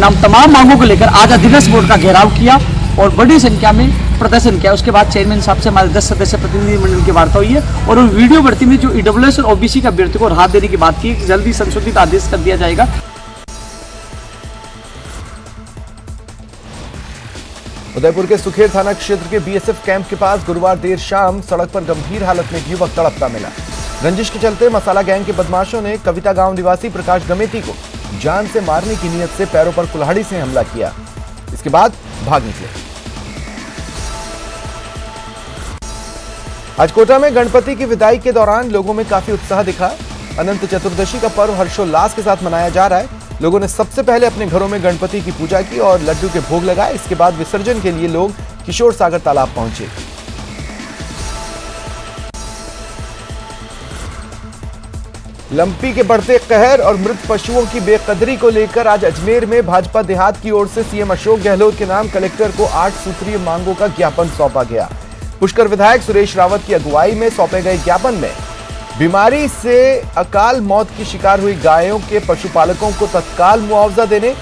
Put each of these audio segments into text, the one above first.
परिणाम तमाम मांगों को लेकर आज अधिरस बोर्ड का घेराव किया और बड़ी संख्या में प्रदर्शन किया। उसके बाद चेयरमैन साहब से हमारे 10 सदस्य प्रतिनिधि मंडल की वार्ता हुई है और उन वीडियो बढ़ती में जो ईडब्ल्यूएस और ओबीसी का अभ्यर्थी को राहत देने की बात की, जल्दी संशोधित आदेश कर दिया जाएगा। उदयपुर के सुखेर थाना क्षेत्र के बीएसएफ कैंप के पास गुरुवार देर शाम सड़क पर गंभीर हालत में एक युवक तड़पता मिला। रंजिश के चलते मसाला गैंग के बदमाशों ने कविता गांव निवासी प्रकाश गमेती को जान से मारने की नीयत से पैरों पर कुल्हाड़ी से हमला किया। इसके बाद भाग निकले। आज कोटा में गणपति की विदाई के दौरान लोगों में काफी उत्साह दिखा। अनंत चतुर्दशी का पर्व हर्षोल्लास के साथ मनाया जा रहा है। लोगों ने सबसे पहले अपने घरों में गणपति की पूजा की और लड्डू के भोग लगाए। इसके बाद विसर्जन के लिए लोग किशोर सागर तालाब पहुंचे। लंपी के बढ़ते कहर और मृत पशुओं की बेकदरी को लेकर आज अजमेर में भाजपा देहात की ओर से सीएम अशोक गहलोत के नाम कलेक्टर को 8 सूत्रीय मांगों का ज्ञापन सौंपा गया। पुष्कर विधायक सुरेश रावत की अगुवाई में सौंपे गए ज्ञापन में बीमारी से अकाल मौत की शिकार हुई गायों के पशुपालकों को तत्काल मुआवजा देने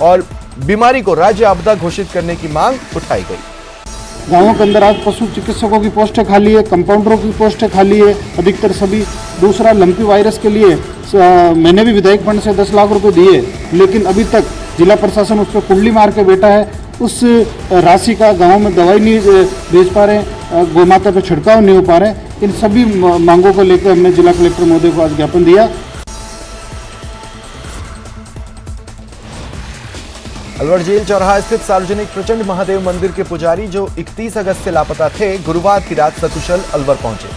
और बीमारी को राज्य आपदा घोषित करने की मांग उठाई गई। गांवों के अंदर आज पशु चिकित्सकों की पोस्टें खाली है, कंपाउंडरों की पोस्टें खाली है, अधिकतर सभी। दूसरा, लंपी वायरस के लिए मैंने भी विधायक फंड से 10 लाख रुपए दिए, लेकिन अभी तक जिला प्रशासन उस पर कुंडली मार के बैठा है। उस राशि का गाँव में दवाई नहीं भेज पा रहे, गौमाता पर छिड़काव नहीं हो पा रहे। इन सभी मांगों को लेकर हमने जिला कलेक्टर महोदय को आज ज्ञापन दिया। अलवर जेल चौराहा स्थित सार्वजनिक प्रचंड महादेव मंदिर के पुजारी जो 31 अगस्त से लापता थे, गुरुवार की रात सकुशल अलवर पहुंचे।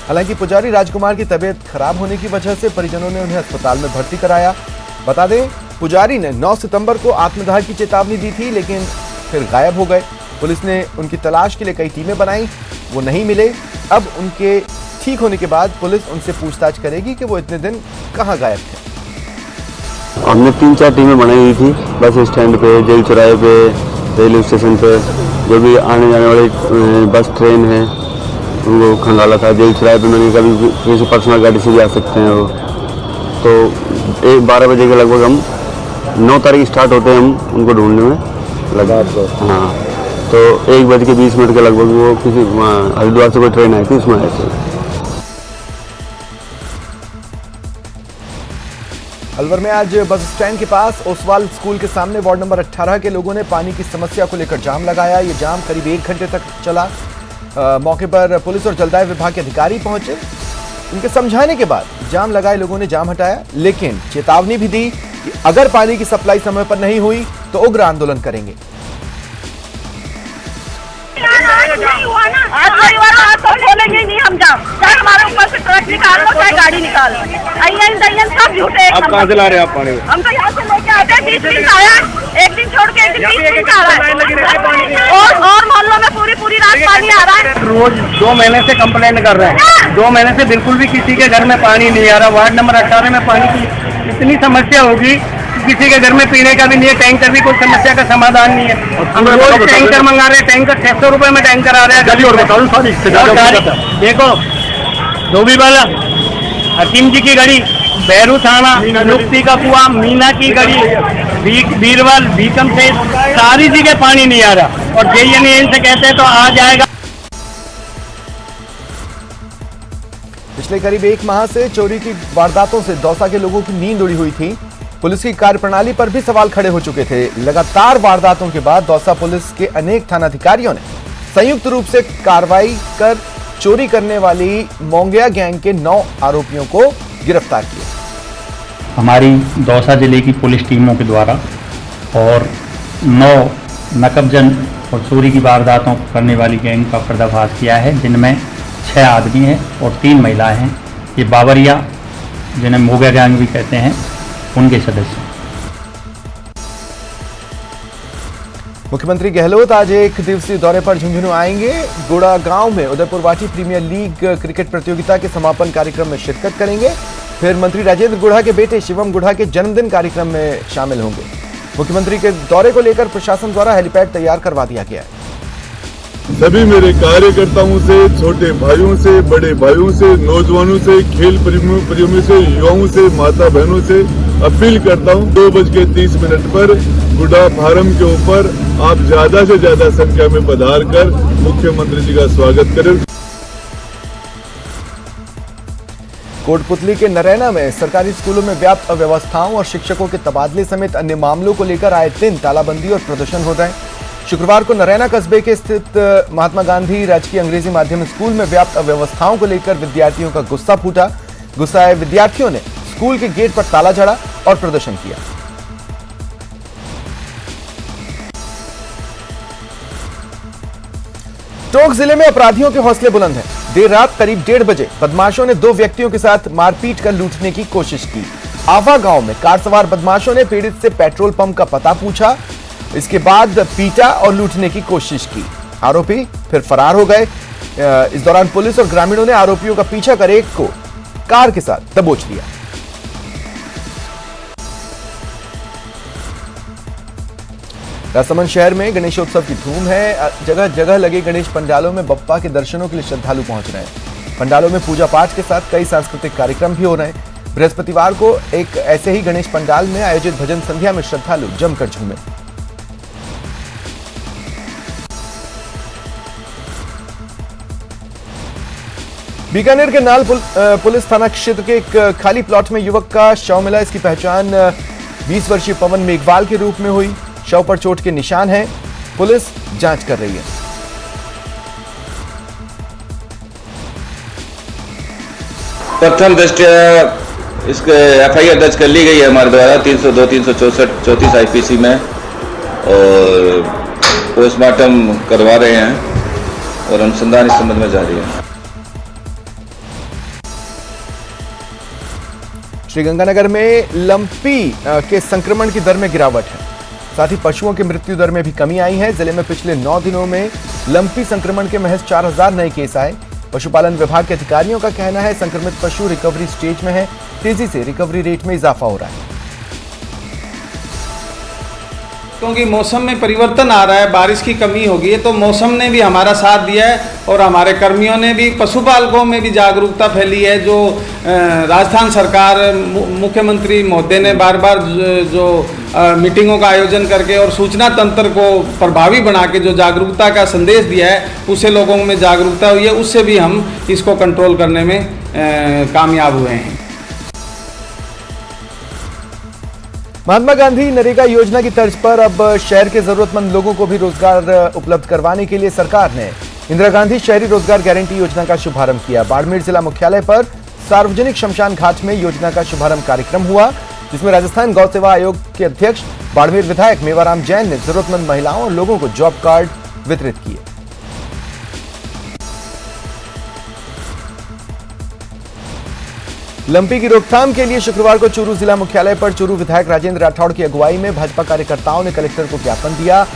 हालांकि पुजारी राजकुमार की तबीयत खराब होने की वजह से परिजनों ने उन्हें अस्पताल में भर्ती कराया। बता दें, पुजारी ने 9 सितंबर को आत्मदाह की चेतावनी दी थी, लेकिन फिर गायब हो गए। पुलिस ने उनकी तलाश के लिए कई टीमें बनाई, वो नहीं मिले। अब उनके ठीक होने के बाद पुलिस उनसे पूछताछ करेगी कि वो इतने दिन कहां गायब थे। हमने 3-4 टीमें बनाई हुई थी, बस स्टैंड पे, जेल चौराहे पे, रेलवे स्टेशन पे, जो भी आने जाने वाली बस ट्रेन है उनको खंगाला था। जेल चौराहे पे मैंने कभी किसी पर्सनल गाड़ी से भी आ सकते हैं वो। तो 12 बजे के लगभग हम 9 तारीख स्टार्ट होते हैं हम उनको ढूंढने में लगा। हाँ, तो 1:20 के लगभग वो किसी हरिद्वार से कोई ट्रेन आई थी, उसमें आए थे। अलवर में आज बस स्टैंड के पास ओसवाल स्कूल के सामने वार्ड नंबर 18 के लोगों ने पानी की समस्या को लेकर जाम लगाया। ये जाम करीब 1 घंटे तक चला। मौके पर पुलिस और जलदाय विभाग के अधिकारी पहुंचे। उनके समझाने के बाद जाम लगाए लोगों ने जाम हटाया, लेकिन चेतावनी भी दी कि अगर पानी की सप्लाई समय पर नहीं हुई तो उग्र आंदोलन करेंगे। खोलेंगे नहीं हम जाम, चाहे हमारे ऊपर से ट्रक निकाल लो, चाहे गाड़ी निकाल लो। सब झूठे। आप कहाँ से ला रहे हैं आप पानी? हम तो यहाँ से लेके आते हैं। 20 दिन आया, एक दिन छोड़ के एक दिन 20 दिन आ रहा है और मोहल्लों में पूरी रात पानी आ रहा है। रोज 2 महीने से कंप्लेंट कर रहे हैं। 2 महीने से बिल्कुल भी किसी के घर में पानी नहीं आ रहा। वार्ड नंबर 18 में पानी की इतनी समस्या होगी, किसी के घर में पीने का भी नहीं है, टैंकर भी कोई समस्या का समाधान नहीं है। हम रोज टैंकर मंगा रहे हैं, टैंकर 600 रुपए में टैंकर आ रहा है। देखो, धोबी वाला, हकीम जी की गली, बैरू थाना, नुक्ति का कुआं, मीना की गली, बीरवाल, भीकम से सारी जगह पानी नहीं आ रहा और JNN से कहते हैं तो आ जाएगा। पिछले करीब 1 माह से चोरी की वारदातों से दौसा के लोगों की नींद उड़ी हुई थी। पुलिस की कार्यप्रणाली पर भी सवाल खड़े हो चुके थे। लगातार वारदातों के बाद दौसा पुलिस के अनेक थानाधिकारियों ने संयुक्त रूप से कार्रवाई कर चोरी करने वाली मोंगिया गैंग के 9 आरोपियों को गिरफ्तार किया। हमारी दौसा जिले की पुलिस टीमों के द्वारा और 9 नकबजन और चोरी की वारदातों करने वाली गैंग का पर्दाफाश किया है, जिनमें 6 आदमी हैं और 3 महिलाएं हैं। ये बाबरिया, जिन्हें मोंगिया गैंग भी कहते हैं, उनके सदस्य। मुख्यमंत्री गहलोत आज 1 दिवसीय दौरे पर झुंझुनू आएंगे। गुड़ा गांव में उदयपुर वाटी प्रीमियर लीग क्रिकेट प्रतियोगिता के समापन कार्यक्रम में शिरकत करेंगे। फिर मंत्री राजेंद्र गुढ़ा के बेटे शिवम गुढ़ा के जन्मदिन कार्यक्रम में शामिल होंगे। मुख्यमंत्री के दौरे को लेकर प्रशासन द्वारा हेलीपैड तैयार करवा दिया गया है। सभी मेरे कार्यकर्ताओं से, छोटे भाइयों से, बड़े भाइयों से, नौजवानों से, खेल प्रेमियों से, युवाओं से, माता बहनों से अपील करता हूं, 2:30 पर गुड्डा फार्म के ऊपर आप ज्यादा से ज्यादा संख्या में पधार कर मुख्यमंत्री जी का स्वागत करें। कोटपुतली के नरैना में सरकारी स्कूलों में व्याप्त अव्यवस्थाओं और शिक्षकों के तबादले समेत अन्य मामलों को लेकर आए दिन तालाबंदी और प्रदर्शन हो रहे हैं। शुक्रवार को नरैना कस्बे के स्थित महात्मा गांधी राजकीय अंग्रेजी माध्यम स्कूल में व्याप्त अव्यवस्थाओं को लेकर विद्यार्थियों का गुस्सा फूटा। गुस्साए विद्यार्थियों ने स्कूल के गेट पर ताला जड़ा और प्रदर्शन किया। टोंक जिले में अपराधियों के हौसले बुलंद हैं। देर रात करीब 1:30 बजे बदमाशों ने 2 व्यक्तियों के साथ मारपीट कर लूटने की कोशिश की। आवा गांव में कार सवार बदमाशों ने पीड़ित से पेट्रोल पंप का पता पूछा, इसके बाद पीटा और लूटने की कोशिश की। आरोपी फिर फरार हो गए। इस दौरान पुलिस और ग्रामीणों ने आरोपियों का पीछा कर एक को कार के साथ दबोच लिया। राजसमंद शहर में गणेशोत्सव की धूम है। जगह जगह लगे गणेश पंडालों में बप्पा के दर्शनों के लिए श्रद्धालु पहुंच रहे हैं। पंडालों में पूजा पाठ के साथ कई सांस्कृतिक कार्यक्रम भी हो रहे हैं। बृहस्पतिवार को एक ऐसे ही गणेश पंडाल में आयोजित भजन संध्या में श्रद्धालु जमकर झूमे। बीकानेर के नाल पुलिस थाना क्षेत्र के एक खाली प्लॉट में युवक का शव मिला। इसकी पहचान 20 वर्षीय पवन मेघवाल के रूप में हुई। शव पर चोट के निशान हैं। पुलिस जांच कर रही है। प्रथम दृष्टया इसके एफआईआर दर्ज कर ली गई है हमारे द्वारा 302, 364, 34 आईपीसी में, और पोस्टमार्टम करवा रहे हैं और अनुसंधान इस संबंध में जारी है। श्रीगंगानगर में लंपी के संक्रमण की दर में गिरावट है। साथ ही पशुओं की मृत्यु दर में भी कमी आई है। जिले में पिछले 9 दिनों में लंपी संक्रमण के महज 4000 नए केस आए। पशुपालन विभाग के अधिकारियों का कहना है संक्रमित पशु रिकवरी स्टेज में है। तेजी से रिकवरी रेट में इजाफा हो रहा है। क्योंकि मौसम में परिवर्तन आ रहा है, बारिश की कमी हो गई है, तो मौसम ने भी हमारा साथ दिया है और हमारे कर्मियों ने भी, पशुपालकों में भी जागरूकता फैली है। जो राजस्थान सरकार मुख्यमंत्री महोदय ने बार बार जो मीटिंगों का आयोजन करके और सूचना तंत्र को प्रभावी बना के जो जागरूकता का संदेश दिया है, उससे लोगों में जागरूकता हुई है। उससे भी हम इसको कंट्रोल करने में कामयाब हुए हैं। महात्मा गांधी नरेगा योजना की तर्ज पर अब शहर के जरूरतमंद लोगों को भी रोजगार उपलब्ध करवाने के लिए सरकार ने इंदिरा गांधी शहरी रोजगार गारंटी योजना का शुभारंभ किया। बाड़मेर जिला मुख्यालय पर सार्वजनिक शमशान घाट में योजना का शुभारंभ कार्यक्रम हुआ, जिसमें राजस्थान गौ सेवा आयोग के अध्यक्ष बाड़मेर विधायक मेवाराम जैन ने जरूरतमंद महिलाओं और लोगों को जॉब कार्ड वितरित किए। लंपी की रोकथाम के लिए शुक्रवार को चूरू जिला मुख्यालय पर चूरू विधायक राजेंद्र राठौड़ की अगुवाई में भाजपा कार्यकर्ताओं ने कलेक्टर को ज्ञापन दिया।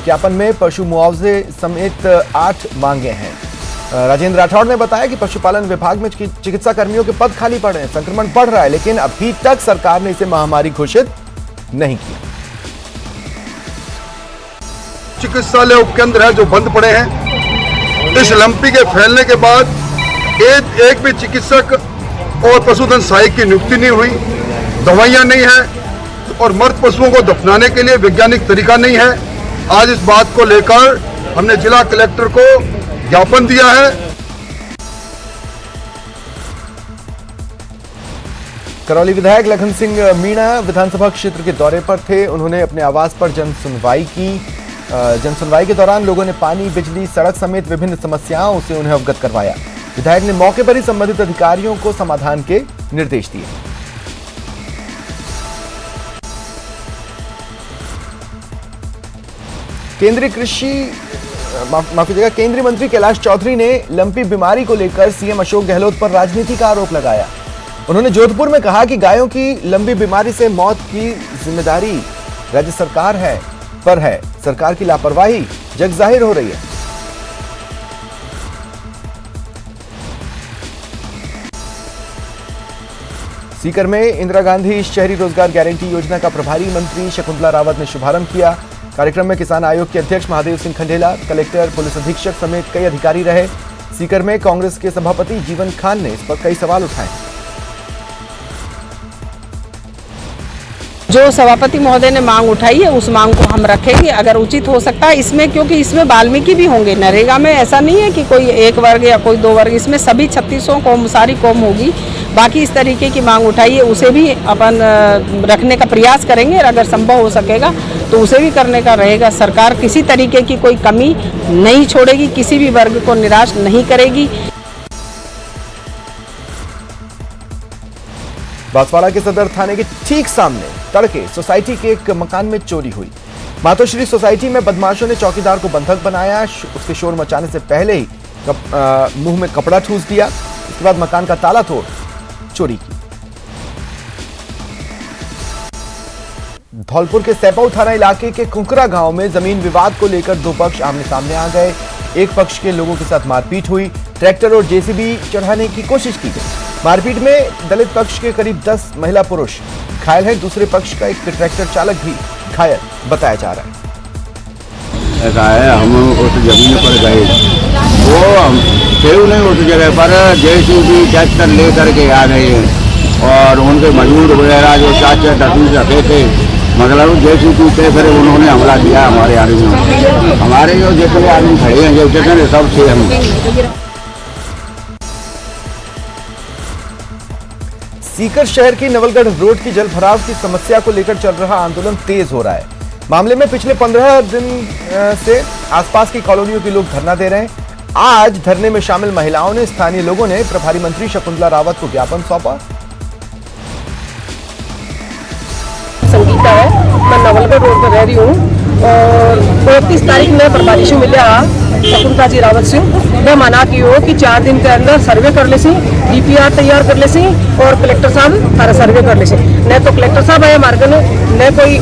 ज्ञापन में पशु मुआवजे समेत 8 मांगे हैं। राजेंद्र राठौड़ ने बताया कि पशुपालन विभाग में चिकित्सा कर्मियों के पद खाली पड़े हैं। संक्रमण बढ़ रहा है, लेकिन अभी तक सरकार ने इसे महामारी घोषित नहीं किया। चिकित्सालय उपकेंद्र है जो बंद पड़े हैं। इस लंपी के फैलने के बाद एक भी चिकित्सक और पशुधन सहायक की नियुक्ति नहीं हुई, दवाइयां नहीं है और मृत पशुओं को दफनाने के लिए वैज्ञानिक तरीका नहीं है। आज इस बात को लेकर हमने जिला कलेक्टर को ज्ञापन दिया है। करौली विधायक लखन सिंह मीणा विधानसभा क्षेत्र के दौरे पर थे। उन्होंने अपने आवास पर जन सुनवाई की। जन सुनवाई के दौरान लोगों ने पानी, बिजली, सड़क समेत विभिन्न समस्याओं से उन्हें अवगत करवाया। विधायक ने मौके पर ही संबंधित अधिकारियों को समाधान के निर्देश दिए। केंद्रीय मंत्री कैलाश चौधरी ने लंपी बीमारी को लेकर सीएम अशोक गहलोत पर राजनीति का आरोप लगाया। उन्होंने जोधपुर में कहा कि गायों की लंबी बीमारी से मौत की जिम्मेदारी राज्य सरकार पर है। सरकार की लापरवाही जग जाहिर हो रही है। सीकर में इंदिरा गांधी शहरी रोजगार गारंटी योजना का प्रभारी मंत्री शकुंतला रावत ने शुभारंभ किया। कार्यक्रम में किसान आयोग के अध्यक्ष महादेव सिंह खंडेला, कलेक्टर, पुलिस अधीक्षक समेत कई अधिकारी रहे। सीकर में कांग्रेस के सभापति जीवन खान ने इस पर कई सवाल उठाए। जो सभापति महोदय ने मांग उठाई है उस मांग को हम रखेंगे अगर उचित हो सकता है इसमें, क्योंकि इसमें वाल्मीकि भी होंगे। नरेगा में ऐसा नहीं है कि कोई एक वर्ग या कोई दो वर्ग, इसमें सभी 3600 कौम, सारी कौम होगी। बाकी इस तरीके की मांग उठाई है उसे भी अपन रखने का प्रयास करेंगे और अगर संभव हो सकेगा तो उसे भी करने का रहेगा। सरकार किसी तरीके की कोई कमी नहीं छोड़ेगी, किसी भी वर्ग को निराश नहीं करेगी। बांसवाड़ा के सदर थाने के ठीक सामने तड़के सोसाइटी के एक मकान में चोरी हुई। मातोश्री सोसाइटी में बदमाशों ने चौकीदार को बंधक बनाया। उसके शोर मचाने से पहले ही मुंह में कपड़ा ठूस दिया। इसके बाद मकान का ताला तोड़ चोरी की। धौलपुर के सैपाऊ थाना इलाके के कुंकरा गांव में जमीन विवाद को लेकर दो पक्ष आमने सामने आ गए। एक पक्ष के लोगों के साथ मारपीट हुई, ट्रैक्टर और जेसीबी चढ़ाने की कोशिश की गई। मारपीट में दलित पक्ष के करीब 10 महिला पुरुष घायल हैं। दूसरे पक्ष का एक ट्रैक्टर चालक भी घायल बताया जा रहा है। ऐसा है, हम उस जमीन पर गए, वो हम थे नहीं उस जगह पर, जेसीबी ट्रैक्टर लेकर के आ गए और उनके मजदूर वगैरह जो 4-4 डब्बी रखे थे, मतलब जेसीबी तय करे उन्होंने हमला किया हमारे आदमी। हमारे जो जितने आदमी खड़े हैं जो जितने सब थे हम। सीकर शहर की नवलगढ़ रोड की जल भराव की समस्या को लेकर चल रहा आंदोलन तेज हो रहा है। मामले में पिछले 15 दिन से आसपास की कॉलोनियों के लोग धरना दे रहे हैं। आज धरने में शामिल महिलाओं ने, स्थानीय लोगों ने प्रभारी मंत्री शकुंतला रावत को ज्ञापन सौंपा। संगीता है, मैं नवलगढ़ रोड पर रह रही हूँ और 29 तारीख में प्रभारी से मिले शकुंतला जी रावत से। मैं मना की हो कि 4 दिन के अंदर सर्वे कर ले सी, डीपीआर तैयार कर ले सी और कलेक्टर साहब सारा सर्वे कर ले सी। न तो कलेक्टर साहब आए मार्गन, न कोई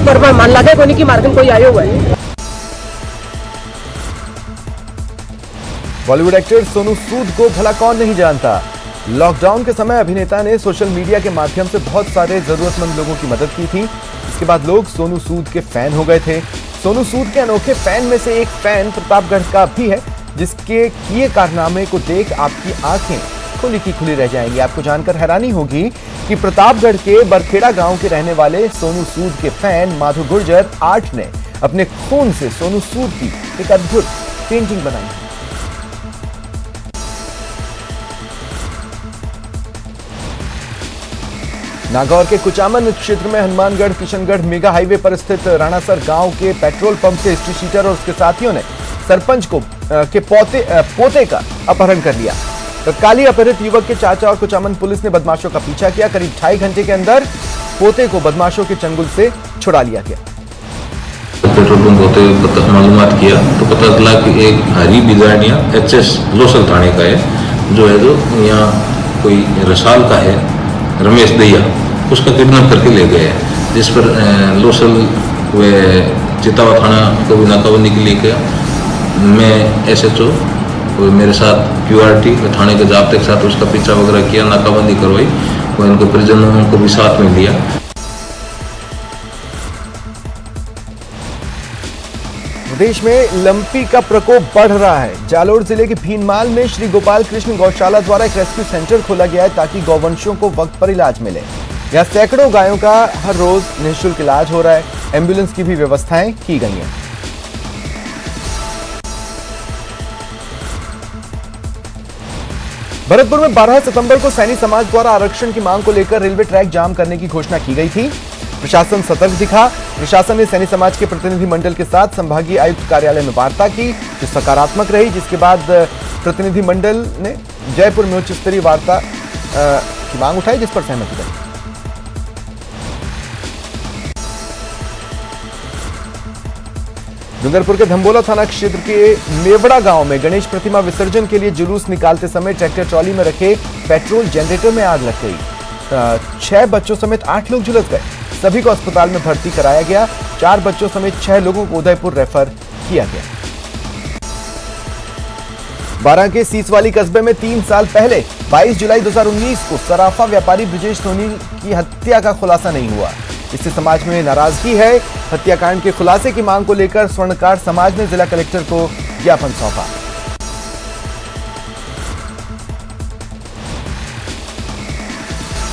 पर मान लगे कोई नहीं कि मार्गन कोई आयो हुआ है। बॉलीवुड एक्टर सोनू सूद को भला कौन नहीं जानता। लॉकडाउन के समय अभिनेता ने सोशल मीडिया के माध्यम से बहुत सारे जरूरतमंद लोगों की मदद की थी। इसके बाद लोग सोनू सूद के फैन हो गए थे। सोनू सूद के अनोखे फैन में से एक फैन प्रतापगढ़ का भी है, जिसके किए कारनामे को देख आपकी आंखें खुली की खुली रह जाएंगी। आपको जानकर हैरानी होगी कि प्रतापगढ़ के बरखेड़ा गांव के रहने वाले सोनू सूद के फैन माधु गुर्जर 8 ने अपने खून से सोनू सूद की एक अद्भुत पेंटिंग बनाई है। नागौर के कुचामन क्षेत्र में हनुमानगढ़ किशनगढ़ मेगा हाईवे पर स्थित राणासर गांव के पेट्रोल पंप से हिस्ट्री शीटर और उसके साथियों ने सरपंच को के पोते का अपहरण कर लिया। तत्कालीन अपहरित युवक के चाचा और कुचामन पुलिस ने बदमाशों का पीछा किया। करीब 2.5 घंटे के अंदर पोते को बदमाशों के चंगुल से छुड़ा लिया गया। पेट्रोल पंप होते हुए मालूमात किया तो पता चला कि एक हरी बिजाड़िया एचएस लोसल थाने का है, जो यहाँ कोई रसाल का है, रमेश दैया, उसका किडनैप करके ले गए हैं। जिस पर लोसल व चितावा थाना को भी नाकाबंदी के लिए किया। मैं एसएचओ मेरे साथ क्यूआरटी थाने के जाब्ते के साथ उसका पीछा वगैरह किया, नाकाबंदी करवाई और इनके परिजनों को भी साथ में लिया। प्रदेश में लंपी का प्रकोप बढ़ रहा है। जालोर जिले के भीनमाल में श्री गोपाल कृष्ण गौशाला द्वारा एक रेस्क्यू सेंटर खोला गया है ताकि गौवंशियों को वक्त पर इलाज मिले। यहाँ सैकड़ों गायों का हर रोज निःशुल्क इलाज हो रहा है। एम्बुलेंस की भी व्यवस्थाएं की गई हैं। भरतपुर में 12 सितंबर को सैनी समाज द्वारा आरक्षण की मांग को लेकर रेलवे ट्रैक जाम करने की घोषणा की गई थी। प्रशासन सतर्क दिखा। प्रशासन ने सैनी समाज के प्रतिनिधि मंडल के साथ संभागीय आयुक्त कार्यालय में वार्ता की, जो सकारात्मक रही, जिसके बाद प्रतिनिधि मंडल ने जयपुर में उच्च स्तरीय वार्ता की मांग उठाई, जिस पर सहमति बनी। डूंगरपुर के धम्बोला थाना क्षेत्र के मेवड़ा गांव में गणेश प्रतिमा विसर्जन के लिए जुलूस निकालते समय ट्रैक्टर ट्रॉली में रखे पेट्रोल जनरेटर में आग लग गई। 6 बच्चों समेत 8 लोग झुलस गए। सभी को अस्पताल में भर्ती कराया गया। 4 बच्चों समेत 6 लोगों को उदयपुर रेफर किया गया। बारां के सीसवाली कस्बे में 3 साल पहले 22 जुलाई 2019 को सराफा व्यापारी ब्रिजेश सोनी की हत्या का खुलासा नहीं हुआ। इससे समाज में नाराजगी है। हत्याकांड के खुलासे की मांग को लेकर स्वर्णकार समाज ने जिला कलेक्टर को ज्ञापन सौंपा।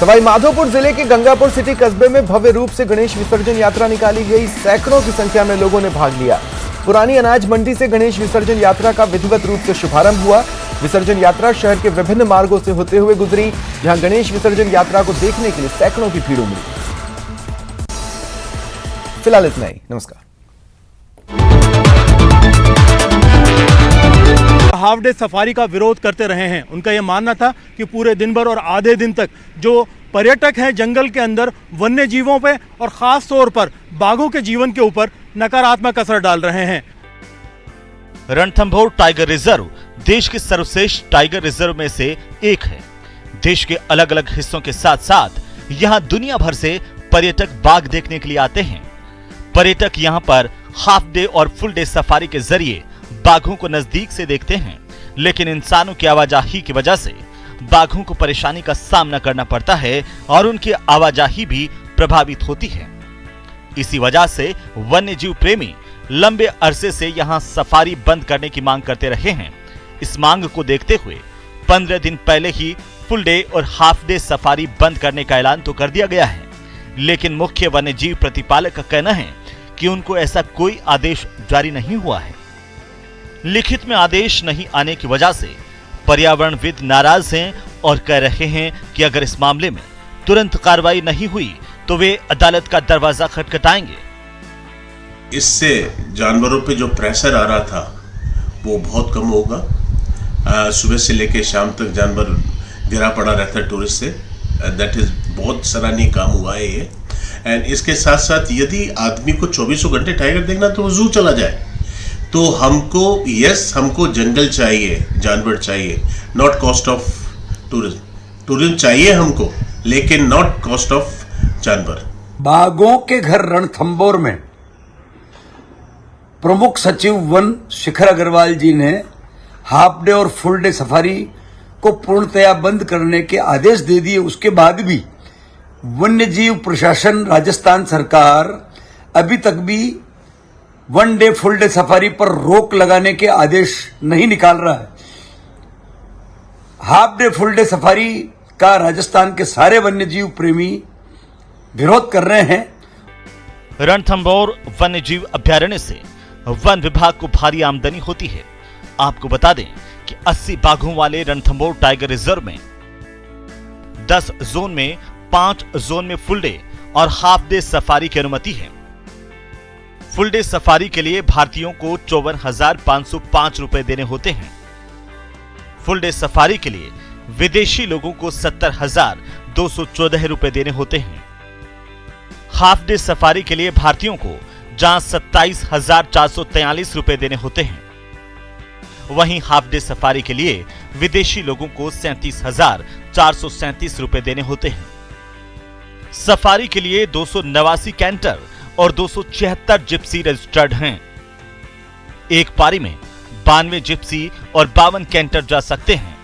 सवाई माधोपुर जिले के गंगापुर सिटी कस्बे में भव्य रूप से गणेश विसर्जन यात्रा निकाली गई। सैकड़ों की संख्या में लोगों ने भाग लिया। पुरानी अनाज मंडी से गणेश विसर्जन यात्रा का विधिवत रूप से शुभारंभ हुआ। विसर्जन यात्रा शहर के विभिन्न मार्गों से होते हुए गुजरी, जहां गणेश विसर्जन यात्रा को देखने के लिए सैकड़ों की भीड़ उमड़ी। फिलहाल इतना ही, नमस्कार। हाफ डे सफारी का विरोध करते रहे हैं। उनका यह मानना था कि पूरे दिन भर और आधे दिन तक जो पर्यटक हैं जंगल के अंदर वन्य जीवों पे और खास तौर पर बाघों के जीवन के ऊपर नकारात्मक असर डाल रहे हैं। रणथंभौर टाइगर रिजर्व देश के सर्वश्रेष्ठ टाइगर रिजर्व में से एक है। देश के अलग अलग हिस्सों के साथ साथ यहाँ दुनिया भर से पर्यटक बाघ देखने के लिए आते हैं। पर्यटक यहाँ पर हाफ डे और फुल डे सफारी के जरिए बाघों को नजदीक से देखते हैं, लेकिन इंसानों की आवाजाही की वजह से बाघों को परेशानी का सामना करना पड़ता है और उनकी आवाजाही भी प्रभावित होती है। इसी वजह से वन्य जीव प्रेमी लंबे अरसे से यहां सफारी बंद करने की मांग करते रहे हैं। इस मांग को देखते हुए 15 दिन पहले ही फुल डे और हाफ डे सफारी बंद करने का ऐलान तो कर दिया गया है, लेकिन मुख्य वन्य जीव प्रतिपालक का कहना है कि उनको ऐसा कोई आदेश जारी नहीं हुआ है। लिखित में आदेश नहीं आने की वजह से पर्यावरणविद नाराज हैं और कह रहे हैं कि अगर इस मामले में तुरंत कार्रवाई नहीं हुई तो वे अदालत का दरवाजा खटखटाएंगे। इससे जानवरों पे जो प्रेशर आ रहा था वो बहुत कम होगा। सुबह से लेकर शाम तक जानवर गिरा पड़ा रहता है टूरिस्ट से। दैट इज बहुत सराहनीय काम हुआ है ये। एंड इसके साथ साथ यदि आदमी को 24 घंटे टाइगर देखना तो वो जू चला जाए। तो हमको जंगल चाहिए, जानवर चाहिए, not cost of tourism. Tourism चाहिए हमको, लेकिन नॉट कॉस्ट ऑफ जानवर। बाघों के घर रणथंभौर में प्रमुख सचिव वन शिखर अग्रवाल जी ने हाफ डे और फुल डे सफारी को पूर्णतया बंद करने के आदेश दे दिए। उसके बाद भी वन्य जीव प्रशासन, राजस्थान सरकार अभी तक भी one day full day safari पर रोक लगाने के आदेश नहीं निकाल रहा है। Half day full day safari का राजस्थान के सारे वन्य जीव प्रेमी विरोध कर रहे हैं। रणथंभौर वन्य जीव अभ्यारण्य से वन विभाग को भारी आमदनी होती है। आपको बता दें कि 80 बाघों वाले रणथंभौर टाइगर रिजर्व में 10 जोन में 5 जोन में फुल डे और हाफ डे सफारी की अनुमति है। फुल डे सफारी के लिए भारतीयों को 54,505 रुपए देने होते हैं। फुल डे सफारी के लिए विदेशी लोगों को 70,214 रुपए देने होते हैं। हाफ डे सफारी के लिए भारतीयों को जहां 27,443 रुपए देने होते हैं, वहीं हाफ डे सफारी के लिए विदेशी लोगों को 37,437 रुपए देने होते हैं। सफारी के लिए 289 कैंटर और 276 जिप्सी रजिस्टर्ड हैं। एक पारी में 92 जिप्सी और 52 कैंटर जा सकते हैं।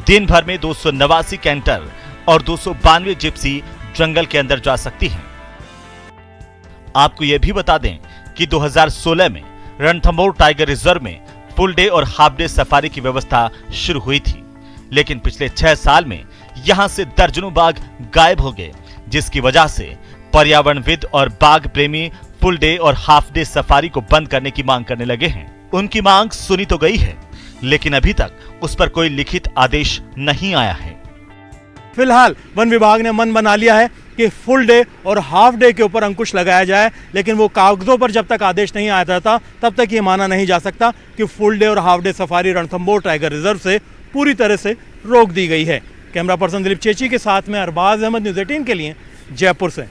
दिन भर में 289 कैंटर और 292 जिप्सी जंगल के अंदर जा सकती हैं। आपको यह भी बता दें कि 2016 में रणथंभौर टाइगर रिजर्व में फुल डे और हाफ डे सफारी की व्यवस्था शुरू हुई थी, लेकिन पिछले 6 साल में यहां से दर्जनों बाघ गायब हो गए, जिसकी वजह से पर्यावरणविद और बाघ प्रेमी फुल डे और हाफ डे सफारी को बंद करने की मांग करने लगे हैं। उनकी मांग सुनी तो गई है, लेकिन अभी तक उस पर कोई लिखित आदेश नहीं आया है। फिलहाल वन विभाग ने मन बना लिया है कि फुल डे और हाफ डे के ऊपर अंकुश लगाया जाए, लेकिन वो कागजों पर जब तक आदेश नहीं आता था तब तक ये माना नहीं जा सकता कि फुल डे और half day safari Ranthambore tiger reserve से पूरी तरह से रोक दी गई है। कैमरा पर्सन दिलीप चेची के साथ में अरबाज अहमद, न्यूज़ 18 के लिए जयपुर से।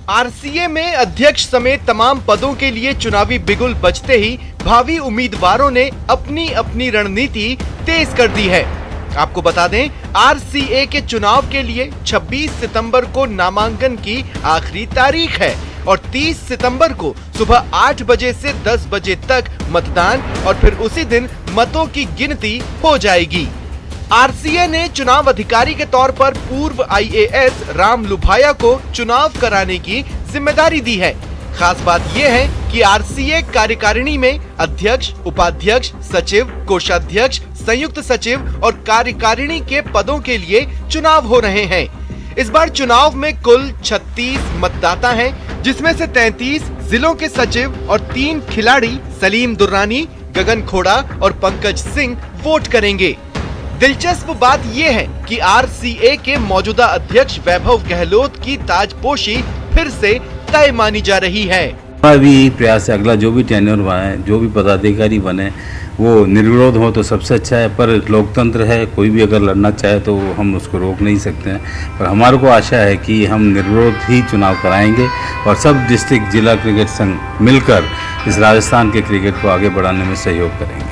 आरसीए में अध्यक्ष समेत तमाम पदों के लिए चुनावी बिगुल बजते ही भावी उम्मीदवारों ने अपनी अपनी रणनीति तेज कर दी है। आपको बता दें, आरसीए के चुनाव के लिए 26 सितंबर को नामांकन की आखिरी तारीख है और 30 सितंबर को सुबह 8 बजे से 10 बजे तक मतदान और फिर उसी दिन मतों की गिनती हो जाएगी। आरसीए ने चुनाव अधिकारी के तौर पर पूर्व आईएएस राम लुभाया को चुनाव कराने की जिम्मेदारी दी है। खास बात यह है कि आरसीए कार्यकारिणी में अध्यक्ष, उपाध्यक्ष, सचिव, कोषाध्यक्ष, संयुक्त सचिव और कार्यकारिणी के पदों के लिए चुनाव हो रहे हैं। इस बार चुनाव में कुल 36 मतदाता हैं, जिसमें से 33 जिलों के सचिव और 3 खिलाड़ी सलीम दुर्रानी, गगन खोड़ा और पंकज सिंह वोट करेंगे। दिलचस्प बात यह है कि आरसीए के मौजूदा अध्यक्ष वैभव गहलोत की ताजपोशी फिर से तय मानी जा रही है। अभी यही प्रयास है, अगला जो भी टेन्योर बने, जो भी पदाधिकारी बने, वो निर्विरोध हो तो सबसे अच्छा है। पर लोकतंत्र है, कोई भी अगर लड़ना चाहे तो हम उसको रोक नहीं सकते हैं। पर हमारे को आशा है कि हम निर्विरोध ही चुनाव कराएंगे और सब डिस्ट्रिक्ट जिला क्रिकेट संघ मिलकर इस राजस्थान के क्रिकेट को आगे बढ़ाने में सहयोग करेंगे।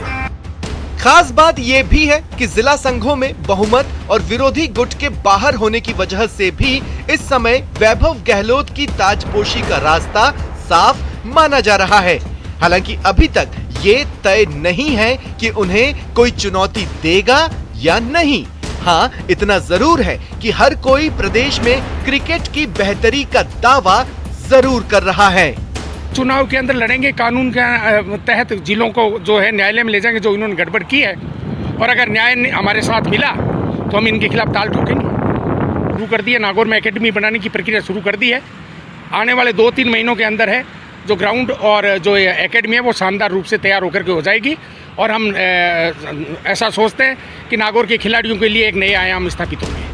खास बात ये भी है कि जिला संघों में बहुमत और विरोधी गुट के बाहर होने की वजह से भी इस समय वैभव गहलोत की ताजपोशी का रास्ता साफ माना जा रहा है। हालांकि अभी तक ये तय नहीं है कि उन्हें कोई चुनौती देगा या नहीं। हाँ, इतना जरूर है कि हर कोई प्रदेश में क्रिकेट की बेहतरी का दावा जरूर कर रहा है। चुनाव के अंदर लड़ेंगे, कानून के तहत जिलों को जो है न्यायालय में ले जाएंगे जो इन्होंने गड़बड़ की है, और अगर न्याय हमारे साथ मिला तो हम इनके खिलाफ ताल ठोकेंगे। शुरू कर दी है, नागौर में एकेडमी बनाने की प्रक्रिया शुरू कर दी है। आने वाले 2-3 महीनों के अंदर है जो ग्राउंड और जो एकेडमी है वो शानदार रूप से तैयार होकर के हो जाएगी, और हम ऐसा सोचते हैं कि नागौर के खिलाड़ियों के लिए एक नए आयाम स्थापित होंगे।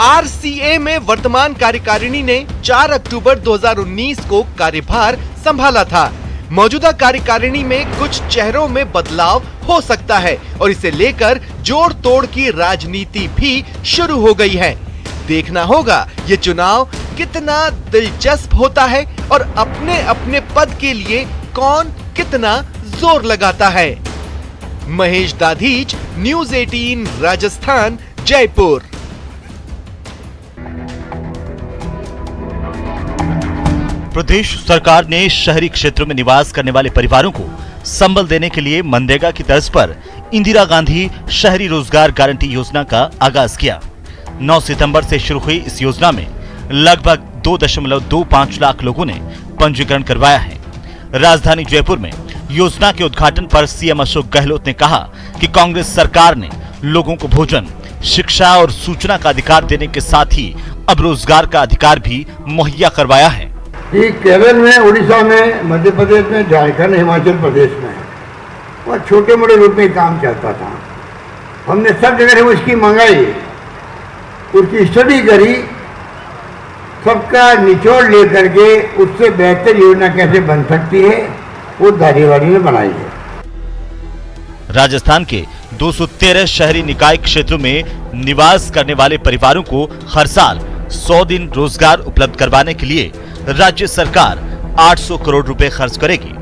आरसीए में वर्तमान कार्यकारिणी ने 4 अक्टूबर 2019 को कार्यभार संभाला था। मौजूदा कार्यकारिणी में कुछ चेहरों में बदलाव हो सकता है और इसे लेकर जोड़ तोड़ की राजनीति भी शुरू हो गई है। देखना होगा ये चुनाव कितना दिलचस्प होता है और अपने अपने पद के लिए कौन कितना जोर लगाता है। महेश दाधीच, न्यूज़ 18 राजस्थान, जयपुर। प्रदेश सरकार ने शहरी क्षेत्रों में निवास करने वाले परिवारों को संबल देने के लिए मनरेगा की तर्ज पर इंदिरा गांधी शहरी रोजगार गारंटी योजना का आगाज किया। 9 सितंबर से शुरू हुई इस योजना में लगभग 2.25 लाख लोगों ने पंजीकरण करवाया है। राजधानी जयपुर में योजना के उद्घाटन पर सीएम अशोक गहलोत ने कहा कि कांग्रेस सरकार ने लोगों को भोजन, शिक्षा और सूचना का अधिकार देने के साथ ही अब रोजगार का अधिकार भी मुहैया करवाया है। केरल में, उड़ीसा में, मध्य प्रदेश में, झारखंड, हिमाचल प्रदेश में और छोटे मोटे रूप में काम चलता था। हमने सब जगह से उसकी मंगाई, उसकी स्टडी करी, सबका निचोड़ लेकर के उससे बेहतर योजना कैसे बन सकती है वो धारीवाड़ी ने बनाई है। राजस्थान के 213 शहरी निकाय क्षेत्रों में निवास करने वाले परिवारों को हर साल 100 दिन रोजगार उपलब्ध करवाने के लिए राज्य सरकार 800 करोड़ रुपए खर्च करेगी।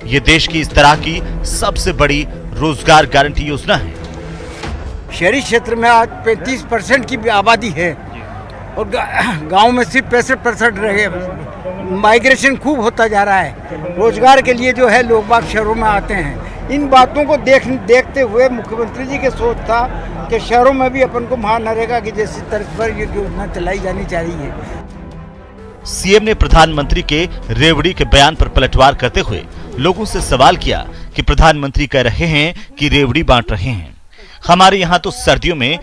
ये देश की इस तरह की सबसे बड़ी रोजगार गारंटी योजना है। शहरी क्षेत्र में आज 35% की आबादी है और गांव में सिर्फ 65% रहे। माइग्रेशन खूब होता जा रहा है। रोजगार के लिए जो है लोग बाग शहरों में आते हैं। इन बातों को देखते हुए मुख्यमंत्री जी के सोच था कि शहरों में भी अपन को महानरेगा की जैसी तर्ज पर ये योजना चलाई जानी चाहिए। सीएम ने प्रधानमंत्री के रेवड़ी के बयान पर पलटवार करते हुए लोगों से सवाल किया कि प्रधानमंत्री कह रहे हैं कि रेवड़ी बांट रहे हैं। हमारे यहाँ तो सर्दियों में